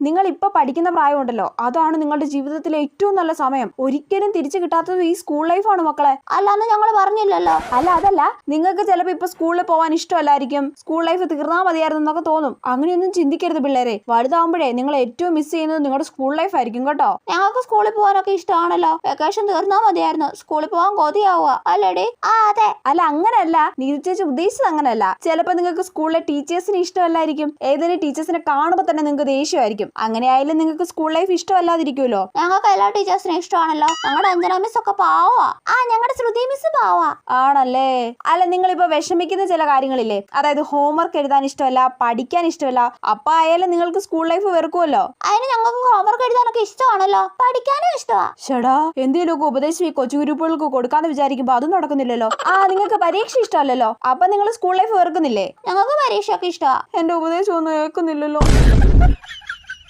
നിങ്ങൾ ഇപ്പൊ പഠിക്കുന്ന പ്രായമുണ്ടല്ലോ, അതാണ് നിങ്ങളുടെ ജീവിതത്തിലെ ഏറ്റവും നല്ല സമയം. ഒരിക്കലും തിരിച്ചു കിട്ടാത്തത് ഈ സ്കൂൾ ലൈഫാണ് മക്കളെ. അല്ലാന്ന് ഞങ്ങൾ പറഞ്ഞില്ലല്ലോ. അല്ല, അതല്ല, നിങ്ങൾക്ക് ചിലപ്പോൾ ഇപ്പൊ സ്കൂളിൽ പോകാൻ ഇഷ്ടമല്ലായിരിക്കും, സ്കൂൾ ലൈഫ് തീർന്നാൽ മതിയായിരുന്നു എന്നൊക്കെ തോന്നും. അങ്ങനെയൊന്നും ചിന്തിക്കരുത് പിള്ളേരെ. വലുതാവുമ്പോഴേ നിങ്ങൾ ഏറ്റവും മിസ് ചെയ്യുന്നത് നിങ്ങളുടെ സ്കൂൾ ലൈഫ് ആയിരിക്കും കേട്ടോ. ഞങ്ങൾക്ക് സ്കൂളിൽ പോകാനൊക്കെ ഇഷ്ടമാണല്ലോ. വെക്കേഷൻ തീർന്നാൽ മതിയായിരുന്നു, സ്കൂളിൽ പോകാൻ കൊതിയാവുക അല്ലേടി? ആ അതെ. അല്ല, അങ്ങനല്ല, നീതി ചേച്ചി ഉദ്ദേശിച്ചത് അങ്ങനല്ല. ചിലപ്പോൾ നിങ്ങൾക്ക് സ്കൂളിലെ ടീച്ചേഴ്സിന് ഇഷ്ടമല്ലായിരിക്കും. ഏതെങ്കിലും ടീച്ചേഴ്സിനെ കാണുമ്പോൾ തന്നെ നിങ്ങൾക്ക് ദേഷ്യമായിരിക്കും. അങ്ങനെയായാലും നിങ്ങൾക്ക് സ്കൂൾ ലൈഫ് ഇഷ്ടമല്ലാതിരിക്കുമല്ലോ. ഞങ്ങൾക്ക് എല്ലാ ടീച്ചേഴ്സിനും ഇഷ്ടമാണല്ലോ. ഞങ്ങളുടെ അഞ്ജന മിസ് ഒക്കെ പാവാ. ഞങ്ങളുടെ ശ്രുതി മിസ് പാവാ. ആണല്ലേ? അല്ല, നിങ്ങളിപ്പോ വിഷമിക്കുന്ന ചില കാര്യങ്ങളില്ലേ, അതായത് ഹോംവർക്ക് എഴുതാൻ ഇഷ്ടമല്ല, പഠിക്കാൻ ഇഷ്ടമല്ല, അപ്പൊ ആയാലും നിങ്ങൾക്ക് സ്കൂൾ ലൈഫ് വെറുക്കുമല്ലോ. അതിന് ഞങ്ങൾക്ക് ഹോംവർക്ക് എഴുതാനൊക്കെ ഇഷ്ടമാണല്ലോ, പഠിക്കാനും ഇഷ്ടമാ. ഷടാ, എന്തെങ്കിലുമൊക്കെ ഉപദേശം ഈ കൊച്ചു ഗ്രൂപ്പുകൾക്ക് കൊടുക്കാന്ന് വിചാരിക്കുമ്പോ അതും നടക്കുന്നില്ലല്ലോ. നിങ്ങൾക്ക് പരീക്ഷ ഇഷ്ടമല്ലല്ലോ, അപ്പൊ നിങ്ങൾ സ്കൂൾ ലൈഫ് വെറുക്കുന്നില്ലേ? ഞങ്ങൾക്ക് പരീക്ഷയൊക്കെ ഇഷ്ടമാ. എന്റെ ഉപദേശം ഒന്നും കേൾക്കുന്നില്ലല്ലോ.